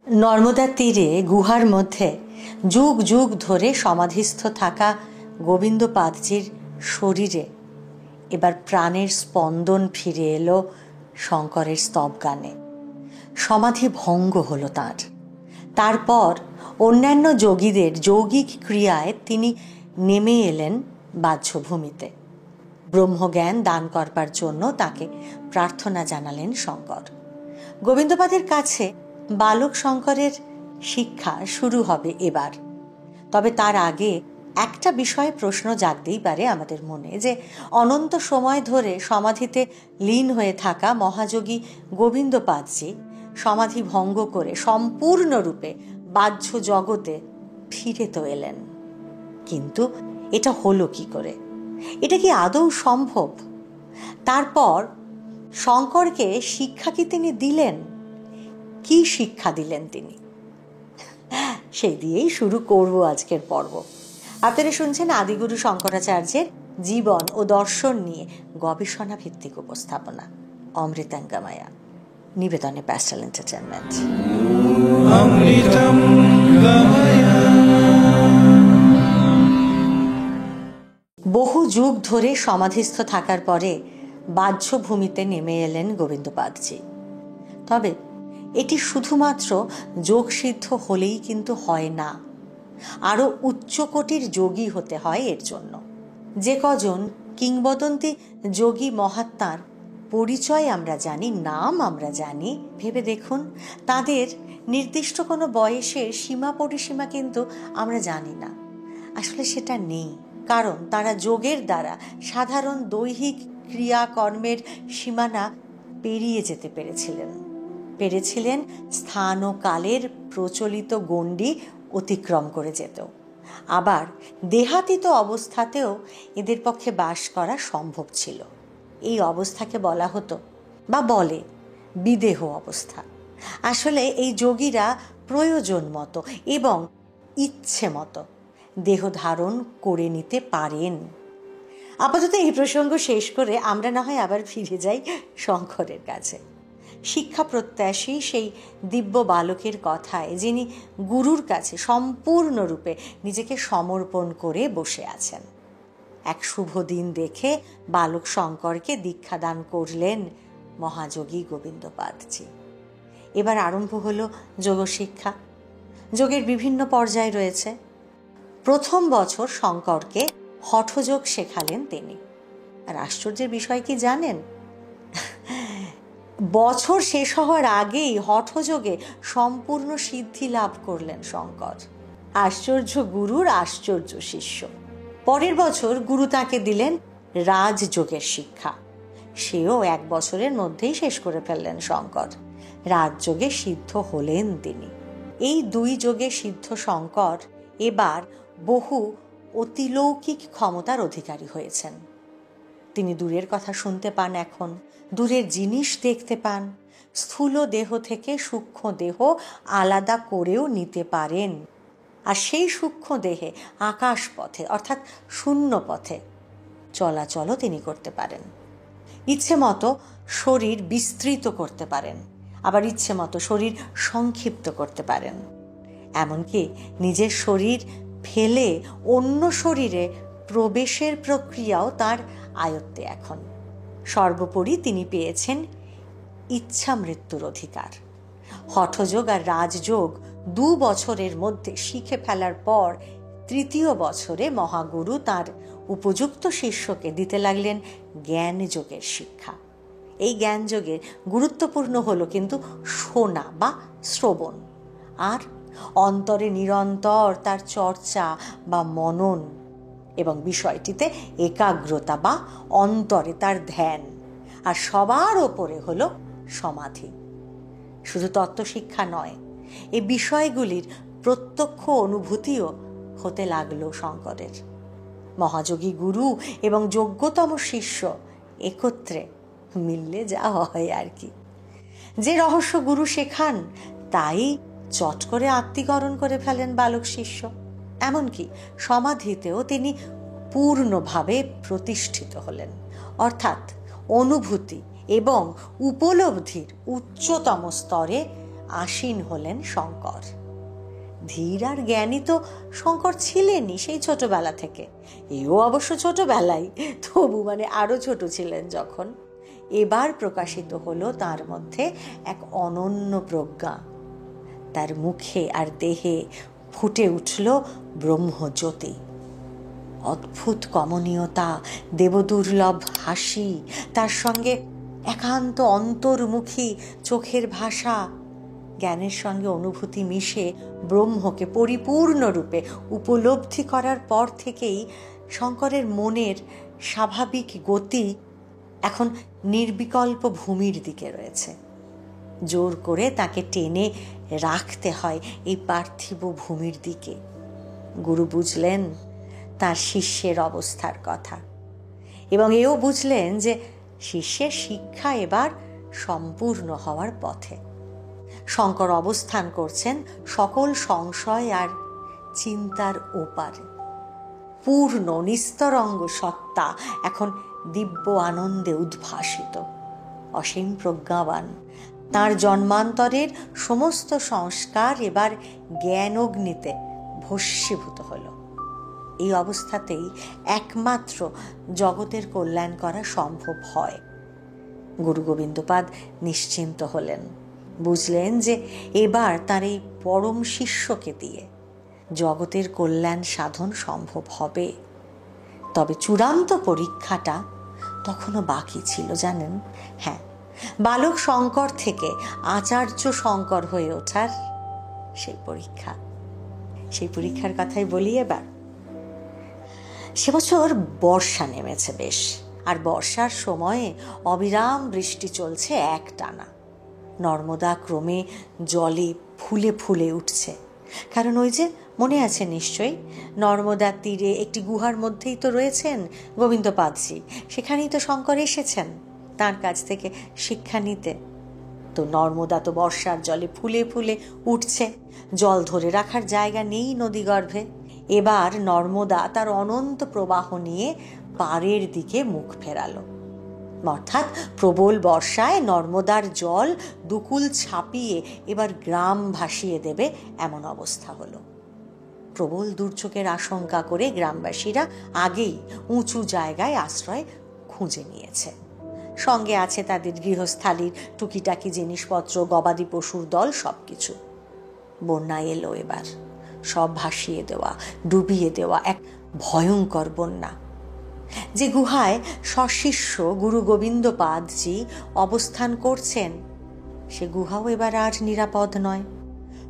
নর্মদার তীরে গুহার মধ্যে যুগ যুগ ধরে সমাধিস্থ থাকা গোবিন্দপাদজির শরীরে এবার প্রাণের স্পন্দন ফিরে এলো শঙ্করের স্তব গানে। সমাধি ভঙ্গ হলো তাঁর। তারপর অন্যান্য যোগীদের যৌগিক ক্রিয়ায় তিনি নেমে এলেন বাহ্যভূমিতে। ব্রহ্মজ্ঞান দান করবার জন্য তাকে প্রার্থনা জানালেন শঙ্কর। গোবিন্দপাদের কাছে বালক শঙ্করের শিক্ষা শুরু হবে এবার। তবে তার আগে একটা বিষয়ে প্রশ্ন জাগতেই পারে আমাদের মনে, যে অনন্ত সময় ধরে সমাধিতে লীন হয়ে থাকা মহাযোগী গোবিন্দপাদজি সমাধি ভঙ্গ করে সম্পূর্ণরূপে বাহ্য জগতে ফিরে তো এলেন, কিন্তু এটা হলো কি করে? এটা কি আদৌ সম্ভব? তারপর শঙ্করকে শিক্ষা কি তিনি দিলেন? কি শিক্ষা দিলেন তিনি? সেই দিয়েই শুরু করব আজকের পর্ব। আপনারা শুনছেন আদিগুরু শঙ্করাচার্যের জীবন ও দর্শন নিয়ে গবেষণা ভিত্তিক উপস্থাপনা অমৃতাঙ্গমায়া, নিবেদনে প্যাস্টেল এন্টারটেনমেন্ট। বহু যুগ ধরে সমাধিস্থ থাকার পরে বাহ্যভূমিতে নেমে এলেন গোবিন্দপাদজি। তবে এটি শুধুমাত্র যোগসিদ্ধ হলেই কিন্তু হয় না, আরও উচ্চকোটির যোগী হতে হয় এর জন্য। যে কজন কিংবদন্তি যোগী মহাত্মার পরিচয় আমরা জানি, নাম আমরা জানি, ভেবে দেখুন তাদের নির্দিষ্ট কোনো বয়সের সীমা পরিসীমা কিন্তু আমরা জানি না। আসলে সেটা নেই, কারণ তারা যোগের দ্বারা সাধারণ দৈহিক ক্রিয়াকর্মের সীমানা পেরিয়ে যেতে পেরেছিলেন স্থান ও কালের প্রচলিত গণ্ডি অতিক্রম করে যেত। আবার দেহাতীত অবস্থাতেও এদের পক্ষে বাস করা সম্ভব ছিল। এই অবস্থাকে বলা হতো বা বলে বিদেহ অবস্থা। আসলে এই যোগীরা প্রয়োজন মতো এবং ইচ্ছে মতো দেহ ধারণ করে নিতে পারেন। আপাতত এই প্রসঙ্গ শেষ করে আমরা না হয় আবার ফিরে যাই শঙ্করের কাছে। শিক্ষা প্রত্যাশী সেই দিব্য বালকের কথায়, যিনি গুরুর কাছে সম্পূর্ণরূপে নিজেকে সমর্পণ করে বসে আছেন। এক শুভ দিন দেখে বালক শঙ্করকে দীক্ষাদান করলেন মহাযোগী গোবিন্দপাদজি। এবার আরম্ভ হলো যোগশিক্ষা। যোগের বিভিন্ন পর্যায় রয়েছে। প্রথম বছর শঙ্করকে হঠযোগ শেখালেন তিনি। আর আশ্চর্যের বিষয় কি জানেন? বছর শেষ হওয়ার আগেই হঠযোগে সম্পূর্ণ সিদ্ধি লাভ করলেন শঙ্কর। আশ্চর্য গুরুর আশ্চর্য শিষ্য। পরের বছর গুরু তাকে দিলেন রাজযোগের শিক্ষা। সেও 1 বছরের মধ্যেই শেষ করে ফেললেন শঙ্কর। রাজযোগে সিদ্ধ হলেন তিনি। এই 2 যোগে সিদ্ধ শঙ্কর এবার বহু অতিলৌকিক ক্ষমতার অধিকারী হয়েছেন। তিনি দূরের কথা শুনতে পান, এখন দূরের জিনিস দেখতে পান, স্থূল দেহ থেকে সূক্ষ্ম দেহ আলাদা করেও নিতে পারেন। আর সেই সূক্ষ্ম দেহে আকাশ পথে অর্থাৎ শূন্য পথে চলাচলও তিনি করতে পারেন। ইচ্ছে মতো শরীর বিস্তৃত করতে পারেন, আবার ইচ্ছে মতো শরীর সংক্ষিপ্ত করতে পারেন। এমনকি নিজের শরীর ফেলে অন্য শরীরে প্রবেশের প্রক্রিয়াও তার আয়ত্তে এখন। সর্বোপরি তিনি পেয়েছেন ইচ্ছা মৃত্যুর অধিকার। হঠযোগ আর রাজযোগ 2 বছরের মধ্যে শিখে ফেলার পর 3য় বছরে মহাগুরু তার উপযুক্ত শিষ্যকে দিতে লাগলেন জ্ঞানযোগের শিক্ষা। এই জ্ঞানযোগে গুরুত্বপূর্ণ হলো কিন্তু শোনা বা শ্রবণ, আর অন্তরে নিরন্তর তার চর্চা বা মনন, এবং বিষয়টিতে একাগ্রতা বা অন্তরে তার ধ্যান, আর সবার ওপরে হলো সমাধি। শুধু তত্ত্বশিক্ষা নয়, এই বিষয়গুলির প্রত্যক্ষ অনুভূতিও হতে লাগলো শঙ্করের। মহাযোগী গুরু এবং যোগ্যতম শিষ্য একত্রে মিললে যা হয় আর কি। যে রহস্য গুরু শেখান তাই চট করে আত্মীকরণ করে ফেলেন বালক শিষ্য। এমনকি সমাধিতেও তিনি পূর্ণভাবে প্রতিষ্ঠিত হলেন, অর্থাৎ অনুভূতি এবং উপলব্ধির উচ্চতম স্তরে আসীন হলেন শঙ্কর। ধীর আর জ্ঞানী তো শঙ্কর ছিলেনই সেই ছোটবেলা থেকে। এও অবশ্য ছোটবেলায়, তবু আরো ছোট ছিলেন যখন। এবার প্রকাশিত হলো তার মধ্যে এক অনন্য প্রজ্ঞা। তার মুখে আর দেহে ফুটে উঠল ব্রহ্মজ্যোতি। অদ্ভুত কমনীয়তা, দেবদুর্লভ হাসি, তার সঙ্গে একান্ত অন্তর্মুখী চোখের ভাষা, জ্ঞানের সঙ্গে অনুভূতি মিশে ব্রহ্মকে পরিপূর্ণরূপে উপলব্ধি করার পর থেকেই শঙ্করের মনের স্বাভাবিক গতি এখন নির্বিকল্প ভূমির দিকে রয়েছে। জোর করে তাকে টেনে রাখতে হয় এই পার্থিব ভূমির দিকে। গুরু বুঝলেন তার শিষ্যের অবস্থার কথা, এবং এও বুঝলেন যে শিষ্যের শিক্ষা এবার সম্পূর্ণ হওয়ার পথে। শঙ্কর অবস্থান করছেন সকল সংশয় আর চিন্তার ওপারে। পূর্ণ নিস্তরঙ্গ সত্তা এখন দিব্য আনন্দে উদ্ভাসিত। অসীম প্রজ্ঞাবান, তাঁর জন্মান্তরের সমস্ত সংস্কার এবার জ্ঞান অগ্নিতে ভস্মীভূত হল। এই অবস্থাতেই একমাত্র জগতের কল্যাণ করা সম্ভব হয়। গুরু গোবিন্দপাদ নিশ্চিন্ত হলেন, বুঝলেন যে এবার তার এই পরম শিষ্যকে দিয়ে জগতের কল্যাণ সাধন সম্ভব হবে। তবে চূড়ান্ত পরীক্ষাটা তখনও বাকি ছিল, জানেন। হ্যাঁ, বালক শঙ্কর থেকে আচার্য শঙ্কর হয়ে ওঠার সেই পরীক্ষার কথাই বলি এবার। সে বছর বর্ষা নেমেছে বেশ, আর বর্ষার সময়ে অবিরাম বৃষ্টি চলছে একটানা। নর্মদা ক্রমে জলে ফুলে ফুলে উঠছে। কারণ ওই যে মনে আছে নিশ্চয়ই, নর্মদার তীরে একটি গুহার মধ্যেই তো রয়েছেন গোবিন্দপাদজি। সেখানেই তো শঙ্কর এসেছেন তার কাছ থেকে শিক্ষা নিতে। তো নর্মদা তো বর্ষার জলে ফুলে ফুলে উঠছে, জল ধরে রাখার জায়গা নেই নদীগর্ভে। এবার নর্মদা তার অনন্ত প্রবাহ নিয়ে পাড়ের দিকে মুখ ফেরালো। অর্থাৎ প্রবল বর্ষায় নর্মদার জল দুকুল ছাপিয়ে এবার গ্রাম ভাসিয়ে দেবে এমন অবস্থা হলো। প্রবল দুর্যোগের আশঙ্কা করে গ্রামবাসীরা আগেই উঁচু জায়গায় আশ্রয় খুঁজে নিয়েছে। সঙ্গে আছে তাদের গৃহস্থালির টুকিটাকি জিনিসপত্র, গবাদি পশুর দল, সবকিছু। বন্যা এলো এবার, সব ভাসিয়ে দেওয়া, ডুবিয়ে দেওয়া এক ভয়ঙ্কর বন্যা। যে গুহায় সশিষ্য গুরু গোবিন্দপাদজি অবস্থান করছেন, সে গুহাও এবার আর নিরাপদ নয়।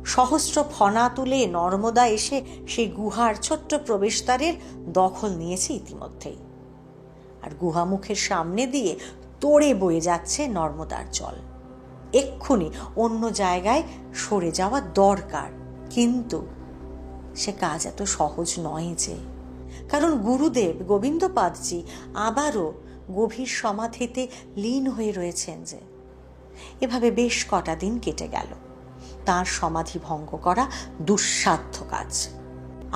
সহস্র ফনা তুলে নর্মদা এসে সেই গুহার ছোট্ট প্রবেশদ্বারের দখল নিয়েছে ইতিমধ্যেই। আর গুহামুখের সামনে দিয়ে তোড়ে বয়ে যাচ্ছে নর্মদার জল। এক্ষুনি অন্য জায়গায় সরে যাওয়া দরকার, কিন্তু সে কাজ এত সহজ নয় যে। কারণ গুরুদেব গোবিন্দপাদজি আবারও গভীর সমাধিতে লীন হয়ে রয়েছেন যে। এভাবে বেশ কটা দিন কেটে গেল। তার সমাধি ভঙ্গ করা দুঃসাধ্য কাজ।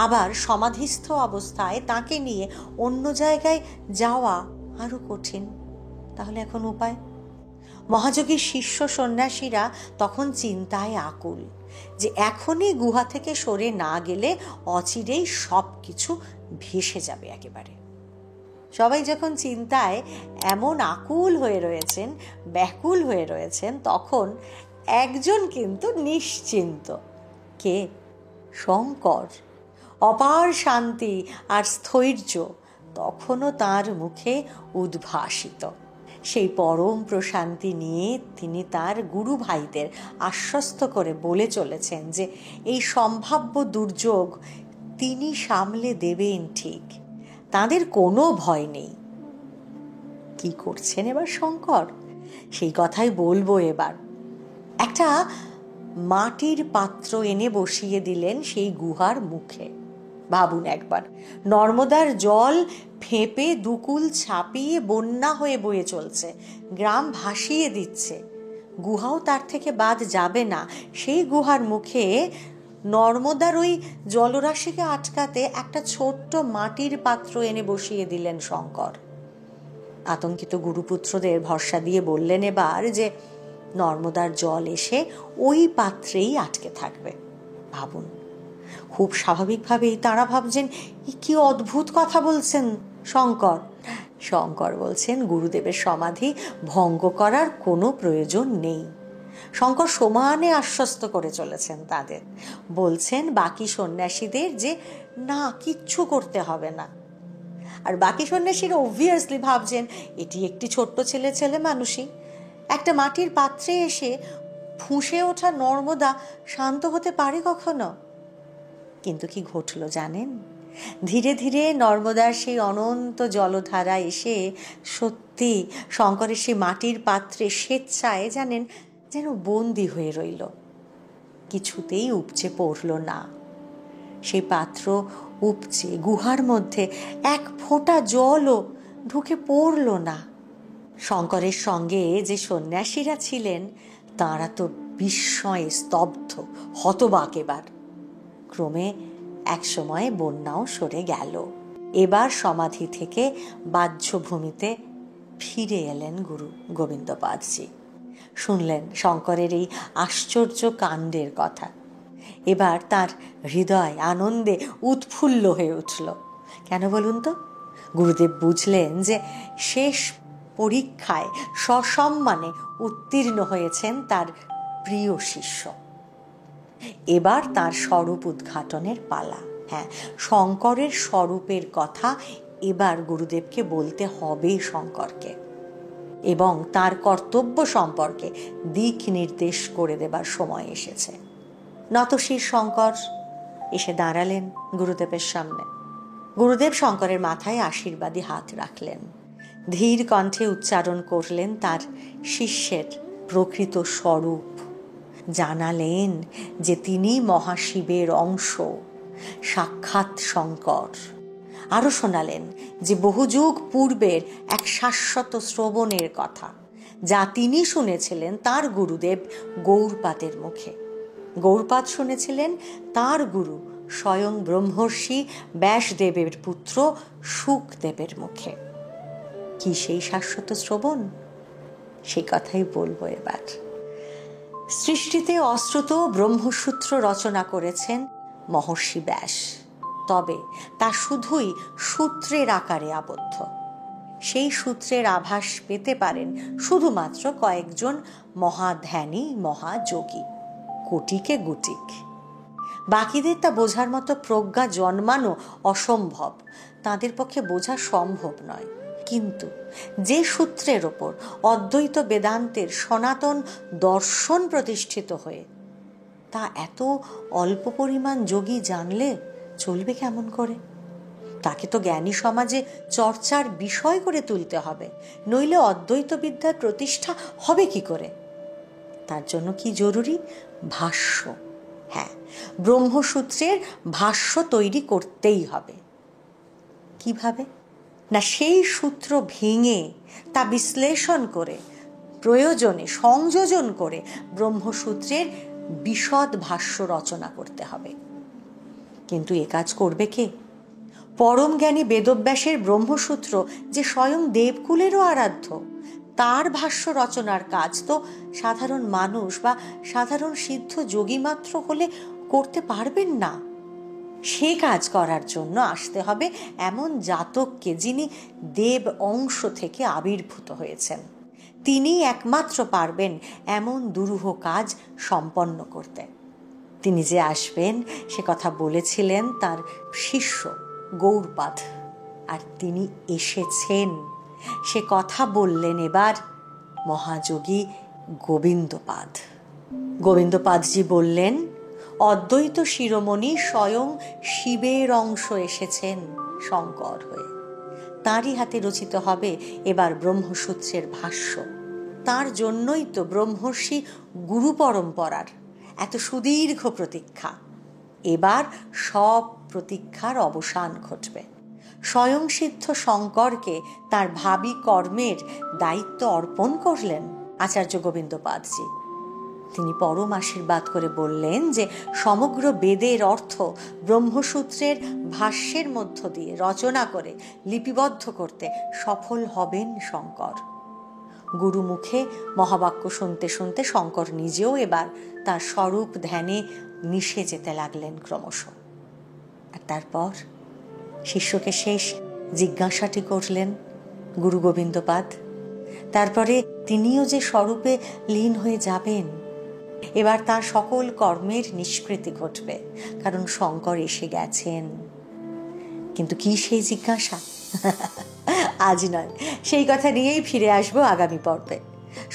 আবার সমাধিস্থ অবস্থায় তাকে নিয়ে অন্য জায়গায় যাওয়া আরো কঠিন। তাহলে এখন উপায়? মহাযোগীর শিষ্য সন্ন্যাসীরা তখন চিন্তায় আকুল যে এখনই গুহা থেকে সরে না গেলে অচিরেই সব কিছু ভেসে যাবে একেবারে। সবাই যখন চিন্তায় এমন আকুল হয়ে রয়েছেন, ব্যাকুল হয়ে রয়েছেন, তখন একজন কিন্তু নিশ্চিন্ত। কে? শঙ্কর। অপার শান্তি আর স্থৈর্য তখনও তার মুখে উদ্ভাসিত। সেই পরম প্রশান্তি নিয়ে তিনি তার গুরু ভাইদের আশ্বস্ত করে বলে চলেছেন যে এই সম্ভাব্য দুর্যোগ তিনি সামলে দেবেন ঠিক, তাদের কোনো ভয় নেই। কি করছেন এবার শঙ্কর, সেই কথাই বলবো এবার। একটা মাটির পাত্র এনে বসিয়ে দিলেন সেই গুহার মুখে। ভাবুন একবার, নর্মদার জল ফেঁপে দুকুল ছাপিয়ে বন্যা হয়ে বয়ে চলছে, গ্রাম ভাসিয়ে দিচ্ছে। গুহাও তার থেকে বাদ যাবে না। সেই গুহার মুখে নর্মদার ওই জলরাশিকে আটকাতে একটা ছোট্ট মাটির পাত্র এনে বসিয়ে দিলেন শঙ্কর। আতঙ্কিত গুরুপুত্রদের ভরসা দিয়ে বললেন এবার যে নর্মদার জল এসে ওই পাত্রেই আটকে থাকবে। ভাবুন, খুব স্বাভাবিকভাবেই তারা ভাবছেন, কি অদ্ভুত কথা বলছেন শঙ্কর। শঙ্কর বলছেন গুরুদেবের সমাধি ভঙ্গ করার কোনো প্রয়োজন নেই। শঙ্কর সমানে আশ্বস্ত করে চলেছেন তাদের, বলছেন বাকি সন্ন্যাসীদের যে না, কিচ্ছু করতে হবে না। আর বাকি সন্ন্যাসীরা অবভিয়াসলি ভাবছেন এটি একটি ছোট্ট ছেলে মানুষই, একটা মাটির পাত্রে এসে ফুঁসে ওঠা নর্মদা শান্ত হতে পারে কখনো? কিন্তু কি ঘটল জানেন? ধীরে ধীরে নর্মদার সেই অনন্ত জলধারা এসে সত্যি শঙ্করের সেই মাটির পাত্রে স্বেচ্ছায় যেন বন্দি হয়ে রইল, কিছুতেই উপচে পড়ল না। সেই পাত্র উপচে গুহার মধ্যে এক ফোঁটা জলও ঢুকে পড়ল না। শঙ্করের সঙ্গে যে সন্ন্যাসীরা ছিলেন তাঁরা তো বিস্ময়ে স্তব্ধ, হতবাক। এবার ক্রমে একসময় বন্যাও সরে গেল। এবার সমাধি থেকে বাহ্যভূমিতে ফিরে এলেন গুরু গোবিন্দপাদজি। শুনলেন শঙ্করের এই আশ্চর্য কাণ্ডের কথা। এবার তার হৃদয় আনন্দে উৎফুল্ল হয়ে উঠল। কেন বলুন তো? গুরুদেব বুঝলেন যে শেষ পরীক্ষায় সসম্মানে উত্তীর্ণ হয়েছেন তার প্রিয় শিষ্য। এবার তার স্বরূপ উদ্ঘাটনের পালা। হ্যাঁ, শঙ্করের স্বরূপের কথা এবার গুরুদেবকে বলতে হবে শঙ্করকে, এবং তার কর্তব্য সম্পর্কে দিক নির্দেশ করে দেবার সময় এসেছে। নতশির শঙ্কর এসে দাঁড়ালেন গুরুদেবের সামনে। গুরুদেব শঙ্করের মাথায় আশীর্বাদী হাত রাখলেন, ধীর কণ্ঠে উচ্চারণ করলেন তার শিষ্যের প্রকৃত স্বরূপ, জানালেন যে তিনি মহাশিবের অংশ, সাক্ষাৎ শঙ্কর। আরও শোনালেন যে বহুযুগ পূর্বের এক শাশ্বত শ্রবণের কথা, যা তিনি শুনেছিলেন তার গুরুদেব গৌড়পাদের মুখে। গৌড়পাদ শুনেছিলেন তার গুরু স্বয়ং ব্রহ্মর্ষি ব্যাসদেবের পুত্র শুকদেবের মুখে। কি সেই শাশ্বত শ্রবণ? সেই কথাই বলবো এবার। সৃষ্টিতে অশ্রুত ব্রহ্মসূত্র রচনা করেছেন মহর্ষি ব্যাস, তবে তা শুধুই সূত্রের আকারে আবদ্ধ। সেই সূত্রের আভাস পেতে পারেন শুধুমাত্র কয়েকজন মহাধ্যানী মহাযোগী, কোটিকে গুটিক। বাকিদের তা বোঝার মতো প্রজ্ঞা জন্মানো অসম্ভব, তাদের পক্ষে বোঝা সম্ভব নয়। কিন্তু যে সূত্রের ওপর অদ্বৈত বেদান্তের সনাতন দর্শন প্রতিষ্ঠিত হয়ে, তা এত অল্প পরিমাণ যোগী জানলে চলবে কেমন করে? তাকে তো জ্ঞানী সমাজে চর্চার বিষয় করে তুলতে হবে, নইলে অদ্বৈত বিদ্যার প্রতিষ্ঠা হবে কি করে? তার জন্য কি জরুরি? ভাষ্য। হ্যাঁ, ব্রহ্মসূত্রের ভাষ্য তৈরি করতেই হবে। কিভাবে? না, সেই সূত্র ভেঙে তা বিশ্লেষণ করে প্রয়োজনে সংযোজন করে ব্রহ্মসূত্রের বিশদ ভাষ্য রচনা করতে হবে। কিন্তু এ কাজ করবে কে? পরম জ্ঞানী বেদব্যাসের ব্রহ্মসূত্র যে স্বয়ং দেবকুলেরও আরাধ্য, তার ভাষ্য রচনার কাজ তো সাধারণ মানুষ বা সাধারণ সিদ্ধ যোগী মাত্র হলে করতে পারবেন না। সে কাজ করার জন্য আসতে হবে এমন জাতককে, যিনি দেব অংশ থেকে আবির্ভূত হয়েছেন। তিনি একমাত্র পারবেন এমন দুরূহ কাজ সম্পন্ন করতে। তিনি যে আসবেন সে কথা বলেছিলেন তার শিষ্য গৌড়পাদ, আর তিনি এসেছেন সে কথা বললেন এবার মহাযোগী গোবিন্দপাদ। গোবিন্দপাদজি বললেন, অদ্বৈত শিরোমণি স্বয়ং শিবের অংশ এসেছেন শঙ্কর হয়ে। তাঁরই হাতে রচিত হবে এবার ব্রহ্মসূত্রের ভাষ্য। তার জন্যই তো ব্রহ্মর্ষি গুরু পরম্পরার এত সুদীর্ঘ প্রতীক্ষা। এবার সব প্রতীক্ষার অবসান ঘটবে। স্বয়ং সিদ্ধ শঙ্করকে তার ভাবী কর্মের দায়িত্ব অর্পণ করলেন আচার্য গোবিন্দপাদজি। তিনি পরম আশীর্বাদ করে বললেন যে সমগ্র বেদের অর্থ ব্রহ্মসূত্রের ভাষ্যের মধ্য দিয়ে রচনা করে লিপিবদ্ধ করতে সফল হবেন শঙ্কর। গুরু মুখে মহাবাক্য শুনতে শুনতে শঙ্কর নিজেও এবার তার স্বরূপ ধ্যানে মিশে যেতে লাগলেন ক্রমশ। আর তারপর শিষ্যকে শেষ জিজ্ঞাসাটি করলেন গুরু গোবিন্দপাদ। তারপরে তিনিও যে স্বরূপে লীন হয়ে যাবেন, এবার তার সকল কর্মের নিষ্কৃতি ঘটবে, কারণ শঙ্কর এসে গেছেন। কিন্তু কি সেই জিজ্ঞাসা? আজ নয়, সেই কথা নিয়েই ফিরে আসবো আগামী পর্বে।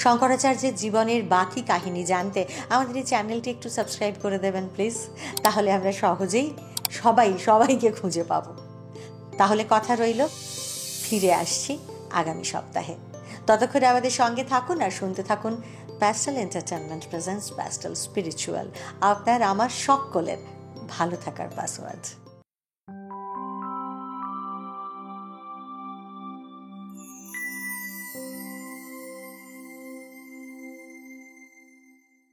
শঙ্করাচার্যের জীবনের বাকি কাহিনী জানতে আমাদের এই চ্যানেলটি একটু সাবস্ক্রাইব করে দেবেন প্লিজ। তাহলে আমরা সহজেই সবাইকে খুঁজে পাবো। তাহলে কথা রইল, ফিরে আসছি আগামী সপ্তাহে। ততক্ষণে আমাদের সঙ্গে থাকুন আর শুনতে থাকুন pastel entertainment presents pastel spiritual, আপনার আমার সকলের ভালো থাকার পাসওয়ার্ড।